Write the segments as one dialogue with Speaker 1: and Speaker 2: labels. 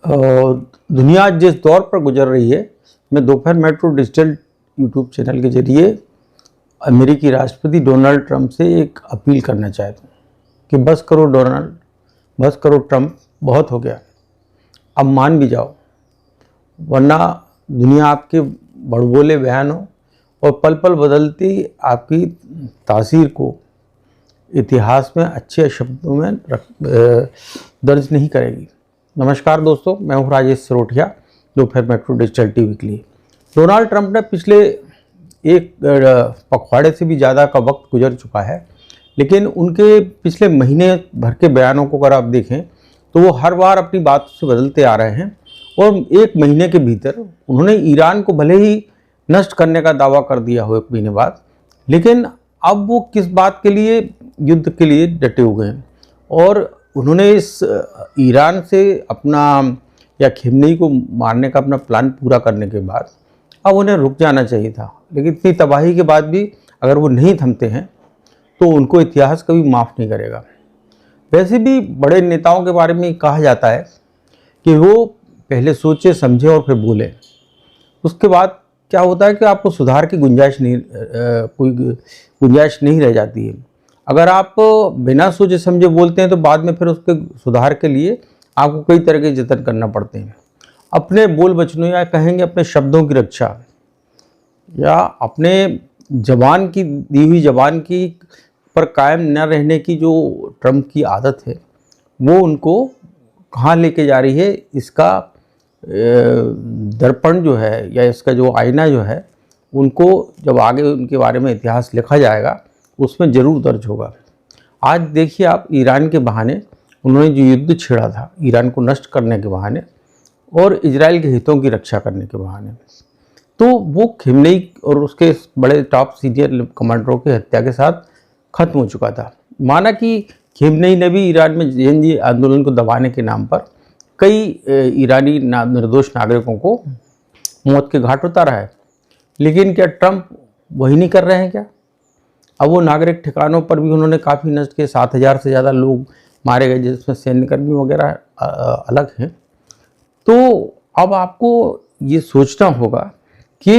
Speaker 1: दुनिया जिस दौर पर गुजर रही है, मैं दोपहर मेट्रो डिजिटल यूट्यूब चैनल के जरिए अमेरिकी राष्ट्रपति डोनाल्ड ट्रंप से एक अपील करना चाहता हूँ कि बस करो डोनाल्ड, बस करो ट्रंप, बहुत हो गया। अब मान भी जाओ, वरना दुनिया आपके बड़बोले बयानों और पल पल बदलती आपकी तासीर को इतिहास में अच्छे शब्दों में दर्ज नहीं करेगी। नमस्कार दोस्तों, मैं हूँ राजेश सरोठिया, दोपहर मेट्रो डिजिटल टीवी के लिए। डोनाल्ड ट्रंप ने पिछले एक पखवाड़े से भी ज़्यादा का वक्त गुजर चुका है, लेकिन उनके पिछले महीने भर के बयानों को अगर आप देखें तो वो हर बार अपनी बात से बदलते आ रहे हैं। और एक महीने के भीतर उन्होंने ईरान को भले ही नष्ट करने का दावा कर दिया हो एक महीने बाद, लेकिन अब वो किस बात के लिए युद्ध के लिए डटे हुए हैं। और उन्होंने इस ईरान से अपना या खिमनेई को मारने का अपना प्लान पूरा करने के बाद अब उन्हें रुक जाना चाहिए था। लेकिन इतनी तबाही के बाद भी अगर वो नहीं थमते हैं तो उनको इतिहास कभी माफ़ नहीं करेगा। वैसे भी बड़े नेताओं के बारे में कहा जाता है कि वो पहले सोचे समझे और फिर बोले। उसके बाद क्या होता है कि आपको सुधार की कोई गुंजाइश नहीं रह जाती है। अगर आप बिना सोचे समझे बोलते हैं तो बाद में फिर उसके सुधार के लिए आपको कई तरह के जतन करना पड़ते हैं। अपने बोल बचनों या कहेंगे अपने शब्दों की रक्षा या अपने जबान की दी हुई जबान की पर कायम न रहने की जो ट्रंप की आदत है, वो उनको कहाँ लेके जा रही है, इसका दर्पण जो है या इसका जो आईना जो है, उनको जब आगे उनके बारे में इतिहास लिखा जाएगा उसमें ज़रूर दर्ज होगा। आज देखिए आप, ईरान के बहाने उन्होंने जो युद्ध छेड़ा था, ईरान को नष्ट करने के बहाने और इजराइल के हितों की रक्षा करने के बहाने, तो वो खिमनेई और उसके बड़े टॉप सीनियर कमांडरों की हत्या के साथ ख़त्म हो चुका था। माना कि खिमनेई ने भी ईरान में जेएनजी आंदोलन को दबाने के नाम पर कई ईरानी निर्दोष नागरिकों को मौत के घाट उतारा है। लेकिन क्या ट्रंप वही नहीं कर रहे हैं क्या? अब वो नागरिक ठिकानों पर भी उन्होंने काफ़ी नष्ट किए, 7,000 से ज़्यादा लोग मारे गए, जिसमें सैन्यकर्मी वगैरह अलग हैं। तो अब आपको ये सोचना होगा कि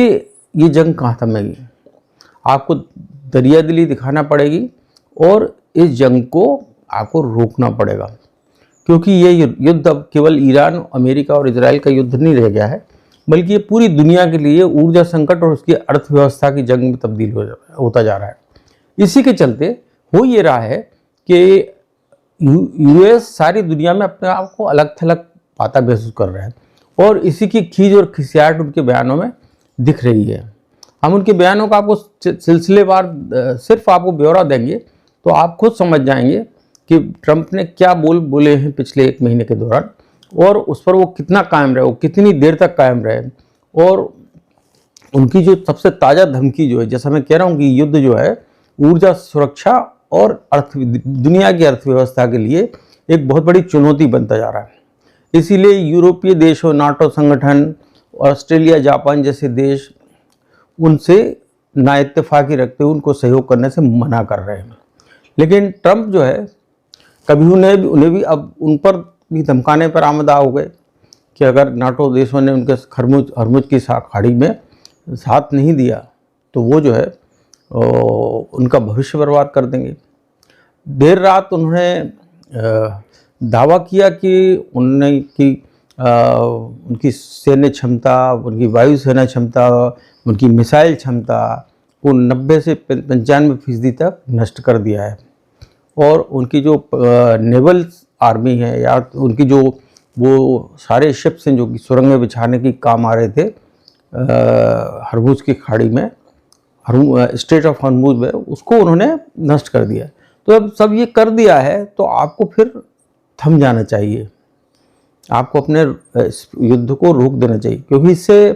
Speaker 1: ये जंग कहाँ थमेगी। आपको दरियादिली दिखाना पड़ेगी और इस जंग को आपको रोकना पड़ेगा, क्योंकि ये युद्ध अब केवल ईरान, अमेरिका और इजराइल का युद्ध नहीं रह गया है, बल्कि ये पूरी दुनिया के लिए ऊर्जा संकट और उसकी अर्थव्यवस्था की जंग में तब्दील होता जा रहा है। इसी के चलते हो ये रहा है कि यूएस सारी दुनिया में अपने आप को अलग थलग पाता महसूस कर रहा है और इसी की खीज और खिसियाहट उनके बयानों में दिख रही है। हम उनके बयानों का आपको सिलसिलेवार सिर्फ आपको ब्यौरा देंगे तो आप खुद समझ जाएंगे कि ट्रंप ने क्या बोले हैं पिछले एक महीने के दौरान, और उस पर वो कितना कायम रहे, वो कितनी देर तक कायम रहे। और उनकी जो सबसे ताज़ा धमकी जो है, जैसा मैं कह रहा हूँ कि युद्ध जो है ऊर्जा सुरक्षा और दुनिया की अर्थव्यवस्था के लिए एक बहुत बड़ी चुनौती बनता जा रहा है। इसीलिए यूरोपीय देशों, नाटो संगठन, ऑस्ट्रेलिया, जापान जैसे देश उनसे नाइत्तेफाकी रखते हुए उनको सहयोग करने से मना कर रहे हैं। लेकिन ट्रंप जो है, कभी उन्हें भी अब उन पर भी धमकाने पर आमदा हो गए कि अगर नाटो देशों ने उनके हरमुज की खाड़ी में साथ नहीं दिया तो वो जो है उनका भविष्य बर्बाद कर देंगे। देर रात उन्होंने दावा किया कि उनकी सैन्य क्षमता, उनकी वायुसेना क्षमता, उनकी मिसाइल क्षमता को 90 से 95% तक नष्ट कर दिया है। और उनकी जो नेवल आर्मी है या उनकी जो वो सारे शिप्स हैं जो कि सुरंगें बिछाने की काम आ रहे थे हरमुज की खाड़ी में, स्ट्रेट ऑफ हरमुज में, उसको उन्होंने नष्ट कर दिया। तो अब सब ये कर दिया है तो आपको फिर थम जाना चाहिए, आपको अपने युद्ध को रोक देना चाहिए, क्योंकि इससे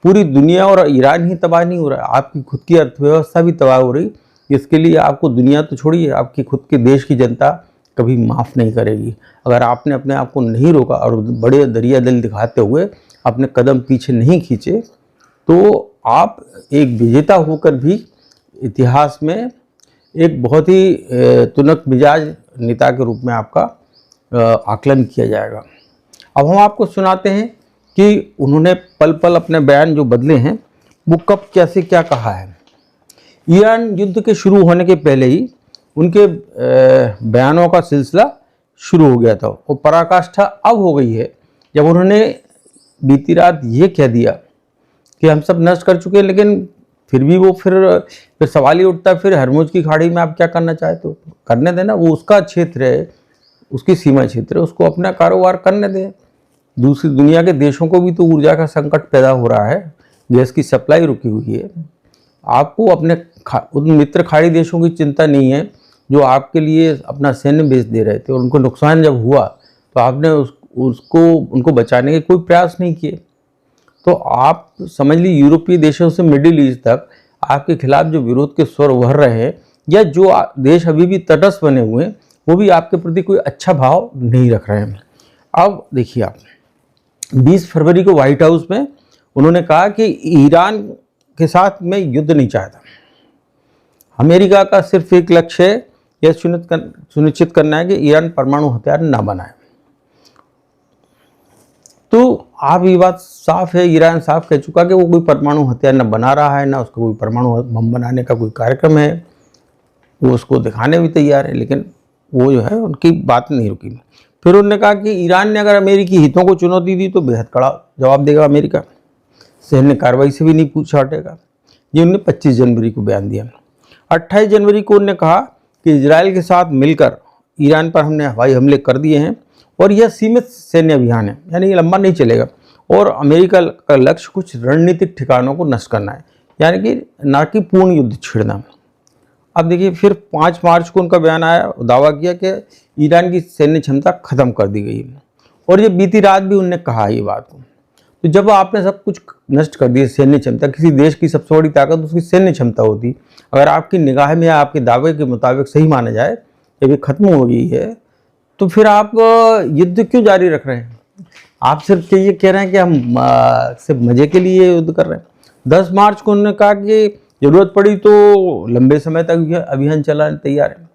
Speaker 1: पूरी दुनिया और ईरान ही तबाह नहीं हो रहा है, आपकी खुद की अर्थव्यवस्था भी तबाह हो रही। इसके लिए आपको दुनिया तो छोड़िए, आपकी खुद के देश की जनता कभी माफ़ नहीं करेगी। अगर आपने अपने आप को नहीं रोका और बड़े दरिया दिल दिखाते हुए अपने कदम पीछे नहीं खींचे तो आप एक विजेता होकर भी इतिहास में एक बहुत ही तुनक मिजाज नेता के रूप में आपका आकलन किया जाएगा। अब हम आपको सुनाते हैं कि उन्होंने पल पल अपने बयान जो बदले हैं वो कब कैसे क्या कहा है। ईरान युद्ध के शुरू होने के पहले ही उनके बयानों का सिलसिला शुरू हो गया था और पराकाष्ठा अब हो गई है जब उन्होंने बीती रात ये कह दिया कि हम सब नष्ट कर चुके हैं, लेकिन फिर भी वो फिर सवाल ही उठता है फिर हरमुज की खाड़ी में आप क्या करना चाहते हो, करने देना, वो उसका क्षेत्र है, उसकी सीमा क्षेत्र है, उसको अपना कारोबार करने दें। दूसरी दुनिया के देशों को भी तो ऊर्जा का संकट पैदा हो रहा है, गैस की सप्लाई रुकी हुई है। आपको अपने उन मित्र खाड़ी देशों की चिंता नहीं है जो आपके लिए अपना सैन्य भेज दे रहे थे और उनको नुकसान जब हुआ तो आपने उनको बचाने के कोई प्रयास नहीं किए। तो आप समझ लीजिए यूरोपीय देशों से मिडिल ईस्ट तक आपके खिलाफ जो विरोध के स्वर उभर रहे हैं या जो देश अभी भी तटस्थ बने हुए हैं वो भी आपके प्रति कोई अच्छा भाव नहीं रख रहे हैं। अब देखिए आप 20 फरवरी को व्हाइट हाउस में उन्होंने कहा कि ईरान के साथ मैं युद्ध नहीं चाहता, अमेरिका का सिर्फ एक लक्ष्य है यह सुनिश्चित करना है कि ईरान परमाणु हथियार ना बनाए। तो आप ये बात साफ है, ईरान साफ कह चुका कि वो कोई परमाणु हथियार न बना रहा है, ना उसका कोई परमाणु बम बनाने का कोई कार्यक्रम है, वो उसको दिखाने भी तैयार है, लेकिन वो जो है उनकी बात नहीं रुकी। फिर उन्होंने कहा कि ईरान ने अगर अमेरिकी हितों को चुनौती दी तो बेहद कड़ा जवाब देगा अमेरिका, सैन्य कार्रवाई से भी नहीं पूछा हटेगा। ये उन्होंने 25 जनवरी को बयान दिया। 28 जनवरी को उन्होंने कहा कि इजराइल के साथ मिलकर ईरान पर हमने हवाई हमले कर दिए हैं और यह सीमित सैन्य अभियान है, यानी ये लंबा नहीं चलेगा, और अमेरिका का लक्ष्य कुछ रणनीतिक ठिकानों को नष्ट करना है, यानी कि ना कि पूर्ण युद्ध छेड़ना। अब देखिए फिर 5 मार्च को उनका बयान आया, दावा किया कि ईरान की सैन्य क्षमता खत्म कर दी गई है, और ये बीती रात भी उन्होंने कहा ये बात को। तो जब आपने सब कुछ नष्ट कर दिया, सैन्य क्षमता, किसी देश की सबसे बड़ी ताकत उसकी सैन्य क्षमता होती, अगर आपकी निगाह में या आपके दावे के मुताबिक सही माना जाए जब ये खत्म हो गई है तो फिर आप युद्ध क्यों जारी रख रहे हैं? आप सिर्फ ये कह रहे हैं कि हम सिर्फ मजे के लिए युद्ध कर रहे हैं। 10 मार्च को उन्होंने कहा कि जरूरत पड़ी तो लंबे समय तक अभियान चलाने तैयार है,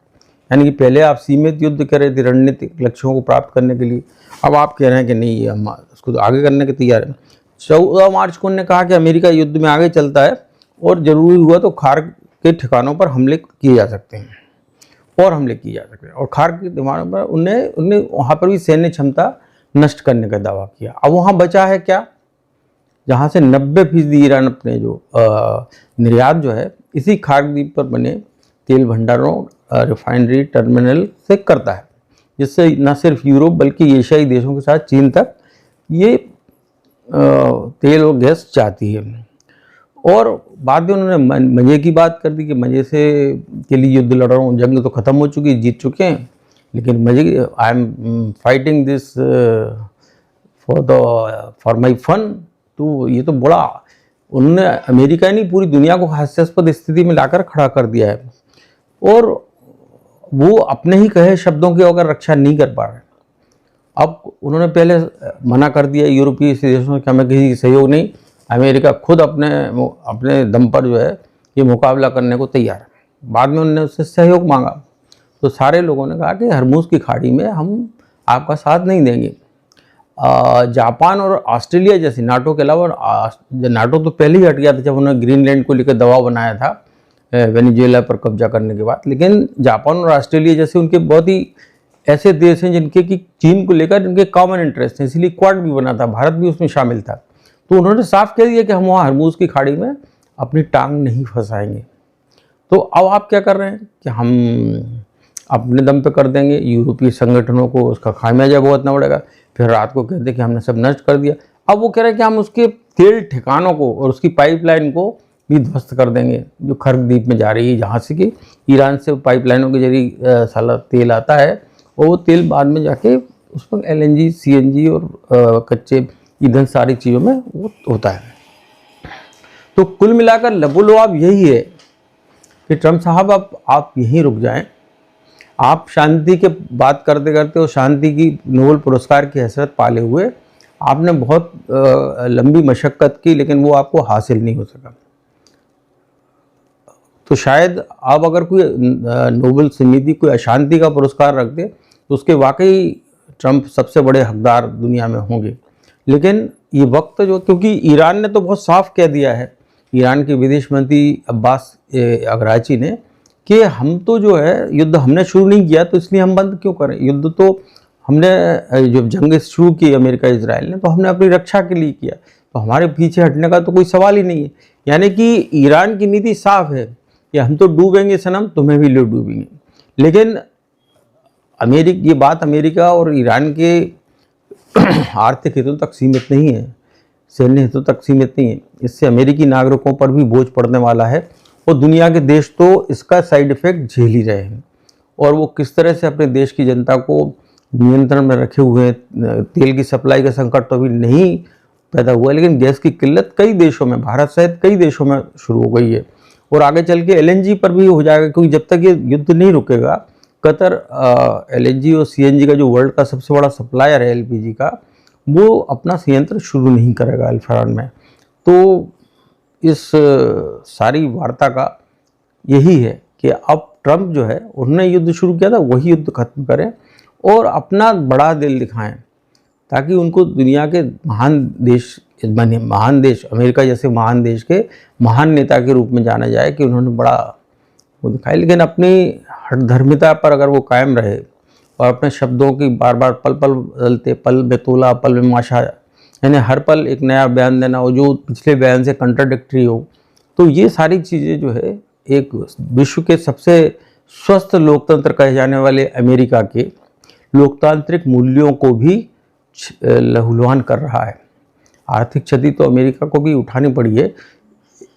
Speaker 1: यानी कि पहले आप सीमित युद्ध कर रहे थे रणनीतिक लक्ष्यों को प्राप्त करने के लिए, अब आप कह रहे हैं कि नहीं हम उसको तो आगे करने के तैयार हैं। 14 मार्च को उन्होंने कहा कि अमेरिका युद्ध में आगे चलता है और ज़रूरी हुआ तो खार के ठिकानों पर हमले किए जा सकते हैं और खार के ठिकानों पर उन्हें वहाँ पर भी सैन्य क्षमता नष्ट करने का दावा किया। अब वहाँ बचा है क्या, जहाँ से 90% ईरान अपने जो निर्यात जो है इसी खार द्वीप पर बने तेल भंडारों रिफाइनरी टर्मिनल से करता है, जिससे न सिर्फ यूरोप बल्कि एशियाई देशों के साथ चीन तक ये तेल और गैस जाती है। और बाद में उन्होंने मजे की बात कर दी कि मजे से के लिए युद्ध लड़ रहा हूँ, जंग तो ख़त्म हो चुकी, जीत चुके हैं, लेकिन मजे I am fighting this for my fun. तो ये तो बड़ा उन्होंने अमेरिका ने पूरी दुनिया को हास्यास्पद स्थिति में लाकर खड़ा कर दिया है, और वो अपने ही कहे शब्दों की अगर रक्षा नहीं कर पा रहे। अब उन्होंने पहले मना कर दिया यूरोपीय देशों कि हमें किसी सहयोग नहीं, अमेरिका खुद अपने दम पर जो है ये मुकाबला करने को तैयार है। बाद में उन्होंने उससे सहयोग मांगा तो सारे लोगों ने कहा कि हरमुज की खाड़ी में हम आपका साथ नहीं देंगे। जापान और ऑस्ट्रेलिया जैसे नाटो के अलावा, नाटो तो पहले ही हट गया था जब उन्होंने ग्रीनलैंड को लेकर दबाव बनाया था वेनेजुएला पर कब्जा करने के बाद, लेकिन जापान और ऑस्ट्रेलिया जैसे उनके बहुत ही ऐसे देश हैं जिनके कि चीन को लेकर इनके कॉमन इंटरेस्ट हैं, इसलिए क्वाड भी बना था, भारत भी उसमें शामिल था। तो उन्होंने साफ कह दिया कि हम वहाँ हरमुज की खाड़ी में अपनी टांग नहीं फंसाएंगे। तो अब आप क्या कर रहे हैं कि हम अपने दम पे कर देंगे, यूरोपीय संगठनों को उसका खामियाजा भुगतना पड़ेगा। फिर रात को कहते कि हमने सब नष्ट कर दिया। अब वो कह रहे हैं कि हम उसके तेल ठिकानों को और उसकी पाइपलाइन को भी ध्वस्त कर देंगे जो खर्ग द्वीप में जा रही है, जहाँ से कि ईरान से पाइपलाइनों के जरिए साला तेल आता है, और वो तेल बाद में जाके उस पर LNG CNG और कच्चे ईंधन सारी चीज़ों में वो होता है। तो कुल मिलाकर लबोलुआब यही है कि ट्रम्प साहब आप यहीं रुक जाएं। आप शांति के बात करते करते और शांति की नोबेल पुरस्कार की हैसियत पाले हुए आपने बहुत लंबी मशक्क़त की, लेकिन वो आपको हासिल नहीं हो सका। तो शायद आप अगर कोई नोबेल समिति कोई अशांति का पुरस्कार रख दे तो उसके वाकई ट्रंप सबसे बड़े हकदार दुनिया में होंगे। लेकिन ये वक्त जो, क्योंकि ईरान ने तो बहुत साफ कह दिया है, ईरान के विदेश मंत्री अब्बास अगराची ने, कि हम तो जो है युद्ध हमने शुरू नहीं किया, तो इसलिए हम बंद क्यों करें युद्ध। तो हमने जब जंग शुरू की अमेरिका इजराइल ने, तो हमने अपनी रक्षा के लिए किया, तो हमारे पीछे हटने का तो कोई सवाल ही नहीं है। यानी कि ईरान की नीति साफ है कि हम तो डूबेंगे सनम, तुम्हें भी ले डूबेंगे। लेकिन ये बात अमेरिका और ईरान के आर्थिक हितों तक सीमित नहीं है, सैन्य हितों तक सीमित नहीं है। इससे अमेरिकी नागरिकों पर भी बोझ पड़ने वाला है, और दुनिया के देश तो इसका साइड इफेक्ट झेल ही रहे हैं। और वो किस तरह से अपने देश की जनता को नियंत्रण में रखे हुए हैं। तेल की सप्लाई का संकट तो अभी नहीं पैदा हुआ, लेकिन गैस की किल्लत कई देशों में, भारत सहित कई देशों में शुरू हो गई है, और आगे चल के LNG पर भी हो जाएगा। क्योंकि जब तक ये युद्ध नहीं रुकेगा, कतर LNG और CNG का जो वर्ल्ड का सबसे बड़ा सप्लायर है LPG का, वो अपना संयंत्र शुरू नहीं करेगा अल्फारान में। तो इस सारी वार्ता का यही है कि अब ट्रंप जो है, उन्होंने युद्ध शुरू किया था, वही युद्ध खत्म करें और अपना बड़ा दिल दिखाएं, ताकि उनको दुनिया के महान देश अमेरिका जैसे महान देश के महान नेता के रूप में जाना जाए कि उन्होंने बड़ा वो दिखाया। लेकिन अपनी हठधर्मिता पर अगर वो कायम रहे और अपने शब्दों की बार बार पल पल बदलते, पल में तोला पल में माशा, यानी हर पल एक नया बयान देना हो जो पिछले बयान से कंट्राडिक्टरी हो, तो ये सारी चीज़ें जो है एक विश्व के सबसे स्वस्थ लोकतंत्र कहे जाने वाले अमेरिका के लोकतांत्रिक मूल्यों को भी लहूलुहान कर रहा है। आर्थिक क्षति तो अमेरिका को भी उठानी पड़ी है।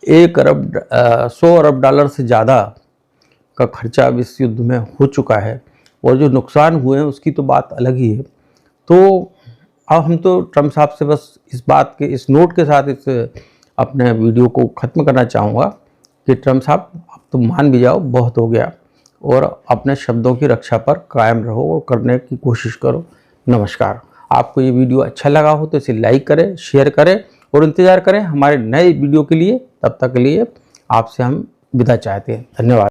Speaker 1: 100 अरब डॉलर से ज़्यादा का खर्चा अब इस युद्ध में हो चुका है, और जो नुकसान हुए हैं उसकी तो बात अलग ही है। तो अब हम तो ट्रंप साहब से बस इस नोट के साथ इस अपने वीडियो को ख़त्म करना चाहूँगा कि ट्रंप साहब अब तो मान भी जाओ, बहुत हो गया, और अपने शब्दों की रक्षा पर कायम रहो और करने की कोशिश करो। नमस्कार। आपको ये वीडियो अच्छा लगा हो तो इसे लाइक करें, शेयर करें और इंतज़ार करें हमारे नए वीडियो के लिए। तब तक के लिए आपसे हम विदा चाहते हैं। धन्यवाद।